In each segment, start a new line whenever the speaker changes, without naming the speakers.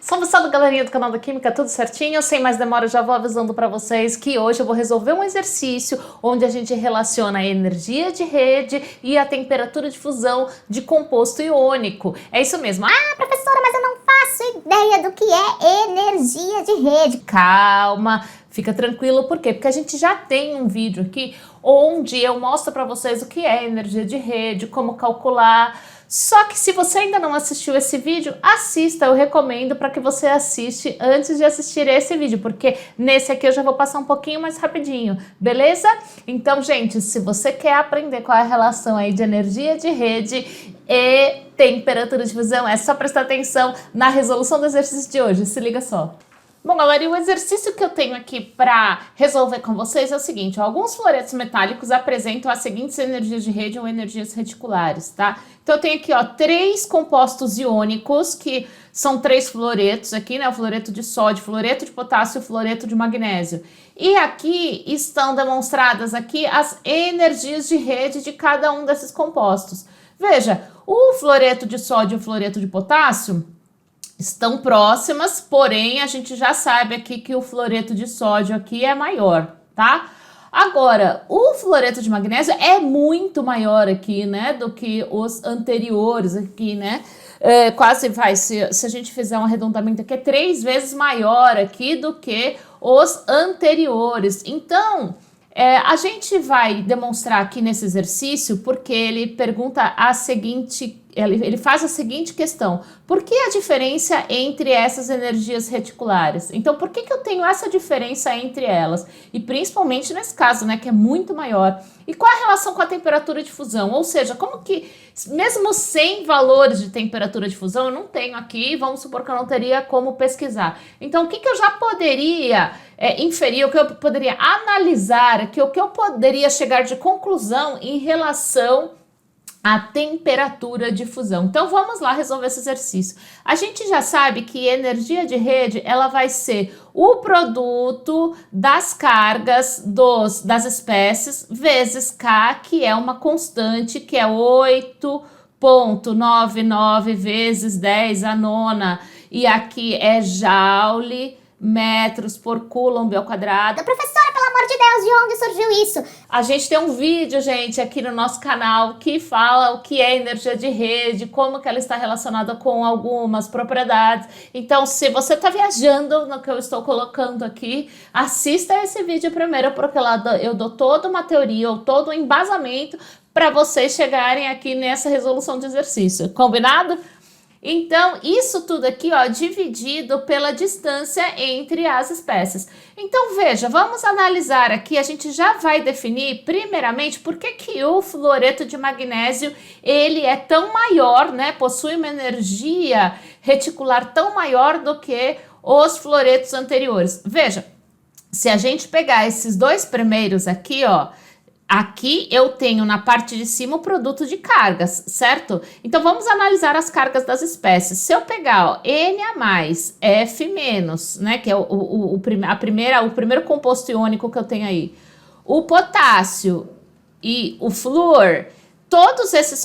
Salve, salve, galerinha do canal da Química, tudo certinho? Sem mais demora, já vou avisando para vocês que hoje eu vou resolver um exercício onde a gente relaciona a energia de rede e a temperatura de fusão de composto iônico. É isso mesmo.
Ah, professora, mas eu não faço ideia do que é energia de rede.
Calma, fica tranquilo, por quê? Porque a gente já tem um vídeo aqui onde eu mostro para vocês o que é energia de rede, como calcular. Só que se você ainda não assistiu esse vídeo, assista, eu recomendo para que você assiste antes de assistir esse vídeo, porque nesse aqui eu já vou passar um pouquinho mais rapidinho, beleza? Então, gente, se você quer aprender qual é a relação aí de energia de rede e temperatura de fusão, é só prestar atenção na resolução do exercício de hoje, se liga só. Bom, galera, e o exercício que eu tenho aqui para resolver com vocês é o seguinte: ó, alguns fluoretos metálicos apresentam as seguintes energias de rede ou energias reticulares, tá? Então eu tenho aqui, ó, 3 compostos iônicos, que são 3 fluoretos aqui, né? O fluoreto de sódio, fluoreto de potássio e fluoreto de magnésio. E aqui estão demonstradas aqui as energias de rede de cada um desses compostos. Veja, o fluoreto de sódio e o fluoreto de potássio estão próximas, porém a gente já sabe aqui que o fluoreto de sódio aqui é maior, tá? Agora, o fluoreto de magnésio é muito maior aqui, né, do que os anteriores aqui, né? Quase vai, se a gente fizer um arredondamento aqui, é 3 vezes maior aqui do que os anteriores. Então, a gente vai demonstrar aqui nesse exercício porque ele pergunta a seguinte, ele faz a seguinte questão: por que a diferença entre essas energias reticulares? Então, por que eu tenho essa diferença entre elas? E principalmente nesse caso, né, que é muito maior. E qual a relação com a temperatura de fusão? Ou seja, como que, mesmo sem valores de temperatura de fusão, eu não tenho aqui, vamos supor que eu não teria como pesquisar. Então, o que eu já poderia inferir, o que eu poderia analisar, o que eu poderia chegar de conclusão em relação a temperatura de fusão? Então vamos lá resolver esse exercício. A gente já sabe que energia de rede ela vai ser o produto das cargas das espécies vezes K, que é uma constante, que é 8,99 vezes 10 a nona, e aqui é joule metros por coulomb ao quadrado.
Professora, pelo amor de Deus, de onde surgiu isso?
A gente tem um vídeo, gente, aqui no nosso canal que fala o que é energia de rede, como que ela está relacionada com algumas propriedades. Então, se você está viajando no que eu estou colocando aqui, assista esse vídeo primeiro, porque lá eu dou toda uma teoria ou todo um embasamento para vocês chegarem aqui nessa resolução de exercício. Combinado? Então, isso tudo aqui, ó, dividido pela distância entre as espécies. Então, veja, vamos analisar aqui, a gente já vai definir, primeiramente, por que o fluoreto de magnésio, ele é tão maior, né, possui uma energia reticular tão maior do que os fluoretos anteriores. Veja, se a gente pegar esses 2 primeiros aqui, ó, aqui eu tenho na parte de cima o produto de cargas, certo? Então vamos analisar as cargas das espécies. Se eu pegar, ó, N a mais, F menos, né, que é o primeiro composto iônico que eu tenho aí, o potássio e o flúor, essas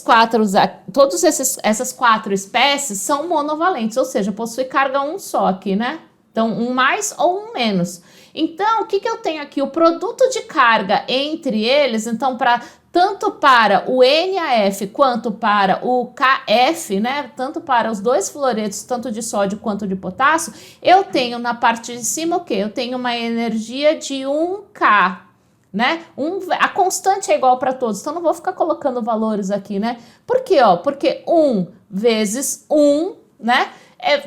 4 espécies são monovalentes, ou seja, possui carga 1 só aqui, né? Então, 1 mais ou 1 menos. Então, o que eu tenho aqui? O produto de carga entre eles, então, tanto para o NaF quanto para o KF, né? Tanto para os 2 fluoretos, tanto de sódio quanto de potássio, eu tenho na parte de cima o quê? Eu tenho uma energia de 1K, né? A constante é igual para todos, então não vou ficar colocando valores aqui, né? Por quê? Ó, porque 1 vezes 1, né?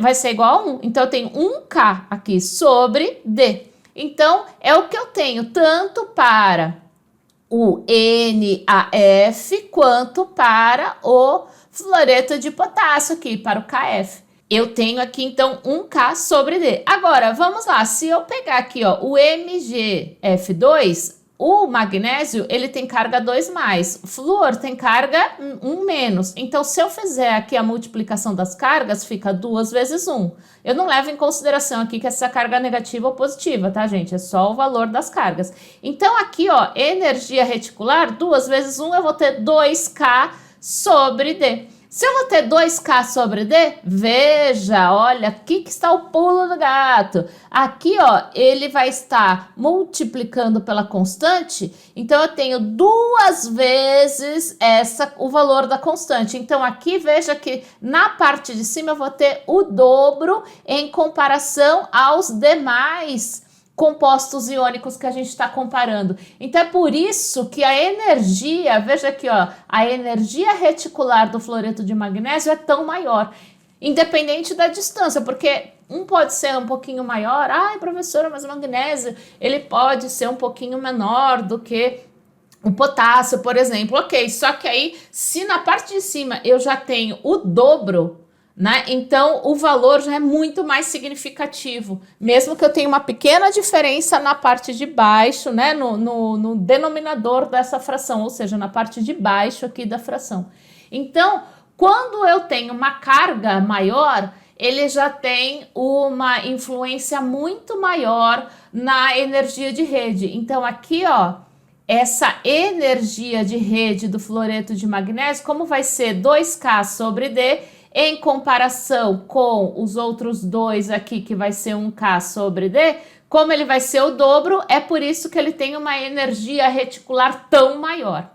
Vai ser igual a 1. Então, eu tenho 1K aqui sobre D. Então, é o que eu tenho tanto para o NaF quanto para o fluoreto de potássio aqui, para o KF. Eu tenho aqui, então, 1K sobre D. Agora, vamos lá. Se eu pegar aqui, ó, o MgF2, o magnésio, ele tem carga 2 mais, o flúor tem carga 1 menos. Então, se eu fizer aqui a multiplicação das cargas, fica 2 vezes 1. Eu não levo em consideração aqui que essa carga é negativa ou positiva, tá, gente? É só o valor das cargas. Então, aqui, ó, energia reticular, 2 vezes 1, eu vou ter 2K sobre D. Se eu vou ter 2K sobre D, veja, olha, aqui que está o pulo do gato. Aqui, ó, ele vai estar multiplicando pela constante, então eu tenho 2 vezes o valor da constante. Então aqui, veja que na parte de cima eu vou ter o dobro em comparação aos demais compostos iônicos que a gente está comparando. Então é por isso que a energia, veja aqui, ó, a energia reticular do fluoreto de magnésio é tão maior, independente da distância, porque um pode ser um pouquinho maior, ai professora, mas o magnésio, ele pode ser um pouquinho menor do que o potássio, por exemplo, ok, só que aí, se na parte de cima eu já tenho o dobro, né? Então o valor já é muito mais significativo, mesmo que eu tenha uma pequena diferença na parte de baixo, né? No denominador dessa fração, ou seja, na parte de baixo aqui da fração. Então, quando eu tenho uma carga maior, ele já tem uma influência muito maior na energia de rede. Então aqui, ó, essa energia de rede do fluoreto de magnésio, como vai ser 2K sobre D, em comparação com os outros dois aqui, que vai ser 1K sobre D, como ele vai ser o dobro, é por isso que ele tem uma energia reticular tão maior.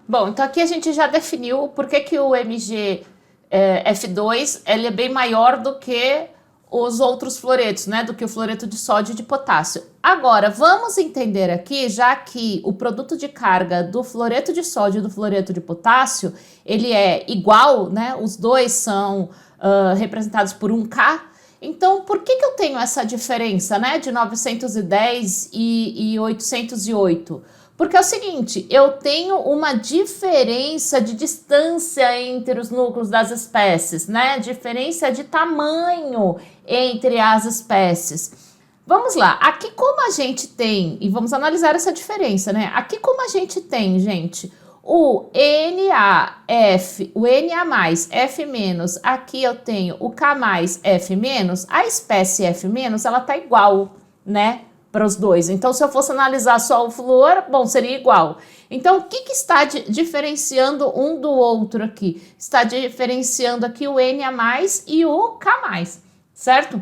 Bom, então aqui a gente já definiu por que o MgF2 ele é bem maior do que os outros fluoretos, né, do que o fluoreto de sódio e de potássio. Agora, vamos entender aqui, já que o produto de carga do fluoreto de sódio e do fluoreto de potássio, ele é igual, né, os dois são representados por 1K, então por que eu tenho essa diferença, né, de 910 e 808? Porque é o seguinte, eu tenho uma diferença de distância entre os núcleos das espécies, né? Diferença de tamanho entre as espécies. Vamos lá, aqui como a gente tem, e vamos analisar essa diferença, né? Aqui como a gente tem, gente, o NaF, o Na+, F-, aqui eu tenho o K+, F-, a espécie F-, ela tá igual, né? Para os dois. Então, se eu fosse analisar só o flúor, bom, seria igual. Então, o que está diferenciando um do outro aqui? Está diferenciando aqui o Na+ e o K+, certo?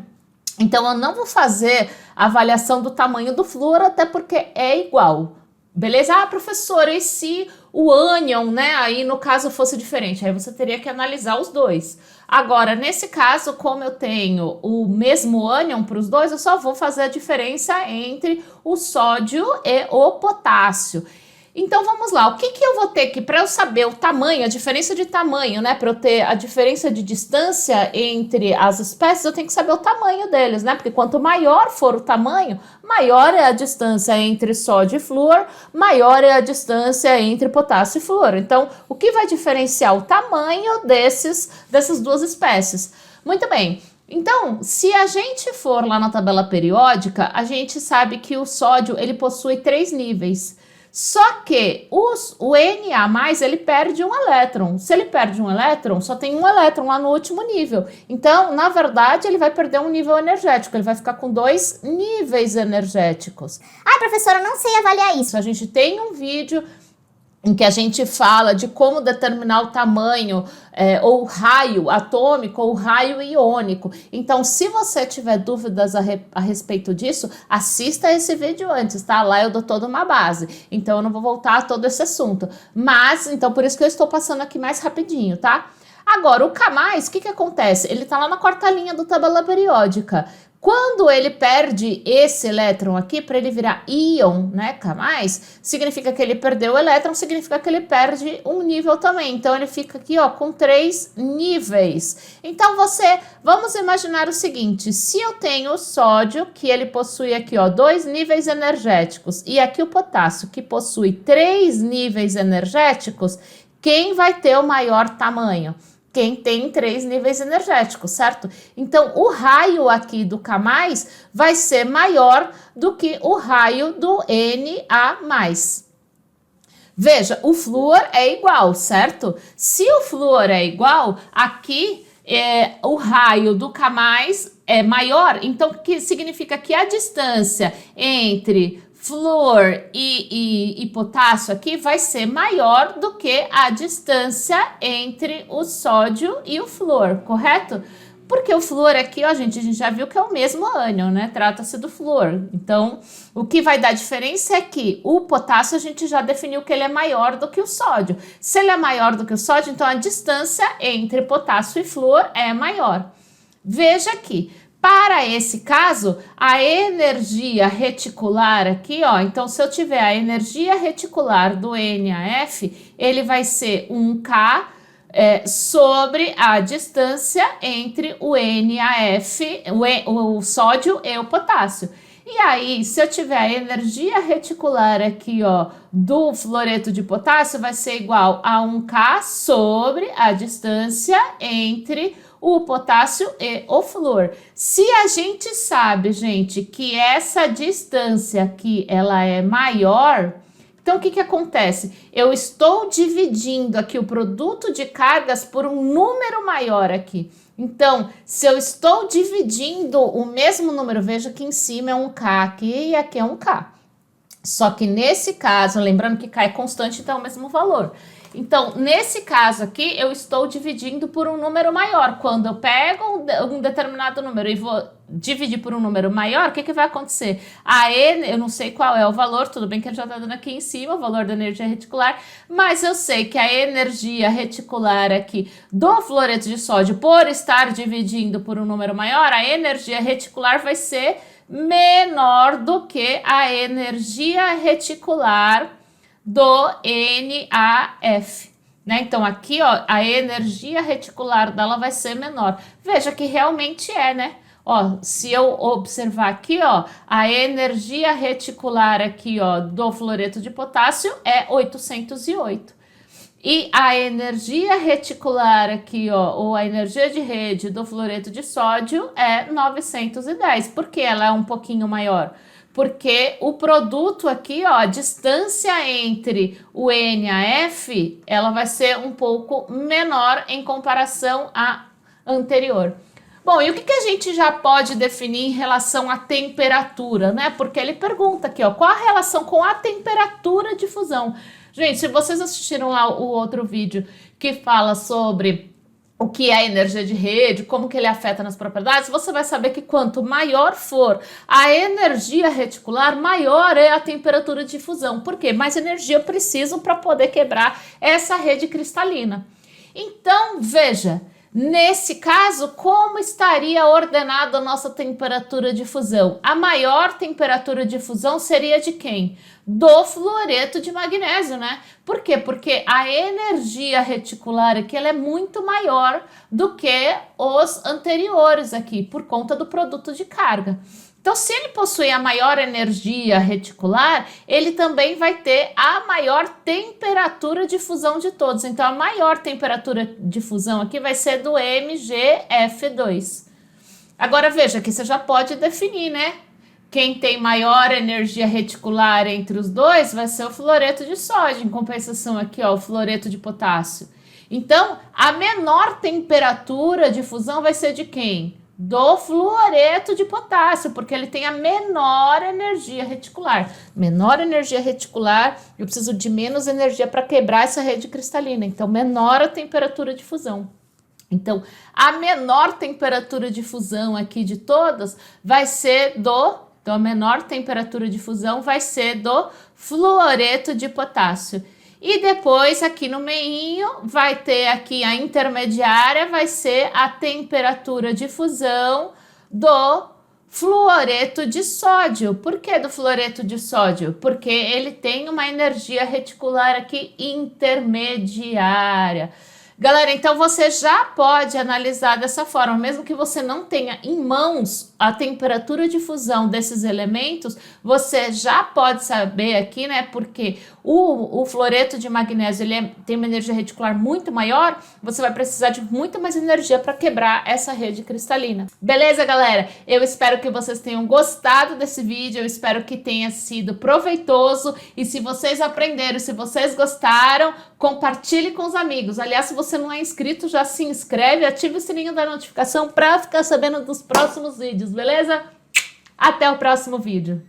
Então, eu não vou fazer a avaliação do tamanho do flúor, até porque é igual. Beleza? Ah, professora, e se o ânion, né, aí no caso fosse diferente? Aí você teria que analisar os dois. Agora, nesse caso, como eu tenho o mesmo ânion para os dois, eu só vou fazer a diferença entre o sódio e o potássio. Então, vamos lá. O que eu vou ter que, para eu saber o tamanho, a diferença de tamanho, né? Para eu ter a diferença de distância entre as espécies, eu tenho que saber o tamanho deles, né? Porque quanto maior for o tamanho, maior é a distância entre sódio e flúor, maior é a distância entre potássio e flúor. Então, o que vai diferenciar o tamanho dessas duas espécies? Muito bem. Então, se a gente for lá na tabela periódica, a gente sabe que o sódio ele possui 3 níveis. Só que o Na+, ele perde um elétron. Se ele perde um elétron, só tem um elétron lá no último nível. Então, na verdade, ele vai perder um nível energético. Ele vai ficar com 2 níveis energéticos.
Ai, professora, eu não sei avaliar isso.
A gente tem um vídeo em que a gente fala de como determinar o tamanho ou raio atômico ou raio iônico. Então, se você tiver dúvidas a respeito disso, assista esse vídeo antes, tá? Lá eu dou toda uma base. Então, eu não vou voltar a todo esse assunto. Mas, então, por isso que eu estou passando aqui mais rapidinho, tá? Agora, o K+, o que acontece? Ele tá lá na 4ª linha do tabela periódica. Quando ele perde esse elétron aqui, para ele virar íon, né, K+, significa que ele perdeu o elétron, significa que ele perde um nível também. Então, ele fica aqui, ó, com 3 níveis. Então, vamos imaginar o seguinte, se eu tenho o sódio, que ele possui aqui, ó, 2 níveis energéticos, e aqui o potássio, que possui 3 níveis energéticos, quem vai ter o maior tamanho? Quem tem 3 níveis energéticos, certo? Então, o raio aqui do K+, vai ser maior do que o raio do Na+. Veja, o flúor é igual, certo? Se o flúor é igual, aqui o raio do K+ é maior, então que significa que a distância entre flúor e potássio aqui vai ser maior do que a distância entre o sódio e o flúor, correto? Porque o flúor aqui, ó, gente, a gente já viu que é o mesmo ânion, né? Trata-se do flúor. Então, o que vai dar diferença é que o potássio a gente já definiu que ele é maior do que o sódio. Se ele é maior do que o sódio, então a distância entre potássio e flúor é maior. Veja aqui. Para esse caso, a energia reticular aqui, ó, então se eu tiver a energia reticular do NaF, ele vai ser 1K sobre a distância entre o NaF, o sódio e o potássio. E aí, se eu tiver a energia reticular aqui, ó, do fluoreto de potássio, vai ser igual a 1K sobre a distância entre o potássio e o flúor. Se a gente sabe, gente, que essa distância aqui, ela é maior, então o que que acontece? Eu estou dividindo aqui o produto de cargas por um número maior aqui. Então, se eu estou dividindo o mesmo número, veja que em cima é 1K aqui e aqui é 1K. Só que nesse caso, lembrando que K é constante, então é o mesmo valor. Então, nesse caso aqui, eu estou dividindo por um número maior. Quando eu pego um determinado número e vou dividir por um número maior, o que que vai acontecer? Eu não sei qual é o valor, tudo bem que ele já está dando aqui em cima, o valor da energia reticular, mas eu sei que a energia reticular aqui do fluoreto de sódio, por estar dividindo por um número maior, a energia reticular vai ser menor do que a energia reticular do NaF, né? Então aqui, ó, a energia reticular dela vai ser menor. Veja que realmente é, né? Ó, se eu observar aqui, ó, a energia reticular aqui, ó, do fluoreto de potássio é 808. E a energia reticular aqui, ó, ou a energia de rede do fluoreto de sódio é 910. Por que ela é um pouquinho maior? Porque o produto aqui, ó, a distância entre o NaF, ela vai ser um pouco menor em comparação à anterior. Bom, e o que a gente já pode definir em relação à temperatura, né? Porque ele pergunta aqui, ó, qual a relação com a temperatura de fusão? Gente, se vocês assistiram lá o outro vídeo que fala sobre o que é a energia de rede, como que ele afeta nas propriedades, você vai saber que quanto maior for a energia reticular, maior é a temperatura de fusão. Por quê? Mais energia eu preciso para poder quebrar essa rede cristalina. Então, veja, nesse caso, como estaria ordenada a nossa temperatura de fusão? A maior temperatura de fusão seria de quem? Do fluoreto de magnésio, né? Por quê? Porque a energia reticular aqui ela é muito maior do que os anteriores aqui, por conta do produto de carga. Então, se ele possui a maior energia reticular, ele também vai ter a maior temperatura de fusão de todos. Então, a maior temperatura de fusão aqui vai ser do MgF2. Agora, veja que você já pode definir, né? Quem tem maior energia reticular entre os dois vai ser o fluoreto de sódio, em compensação aqui, ó, o fluoreto de potássio. Então, a menor temperatura de fusão vai ser de quem? Do fluoreto de potássio, porque ele tem a menor energia reticular. Menor energia reticular, eu preciso de menos energia para quebrar essa rede cristalina. Então, menor a temperatura de fusão. Então, a menor temperatura de fusão aqui de todas vai ser do... Então, a menor temperatura de fusão vai ser do fluoreto de potássio. E depois, aqui no meinho, vai ter aqui a intermediária, vai ser a temperatura de fusão do fluoreto de sódio. Por que do fluoreto de sódio? Porque ele tem uma energia reticular aqui intermediária. Galera, então você já pode analisar dessa forma, mesmo que você não tenha em mãos a temperatura de fusão desses elementos, você já pode saber aqui, né, porque o fluoreto de magnésio ele tem uma energia reticular muito maior, você vai precisar de muito mais energia para quebrar essa rede cristalina. Beleza, galera? Eu espero que vocês tenham gostado desse vídeo, eu espero que tenha sido proveitoso e se vocês aprenderam, se vocês gostaram, compartilhe com os amigos. Aliás, se você não é inscrito, já se inscreve, ative o sininho da notificação para ficar sabendo dos próximos vídeos, beleza? Até o próximo vídeo.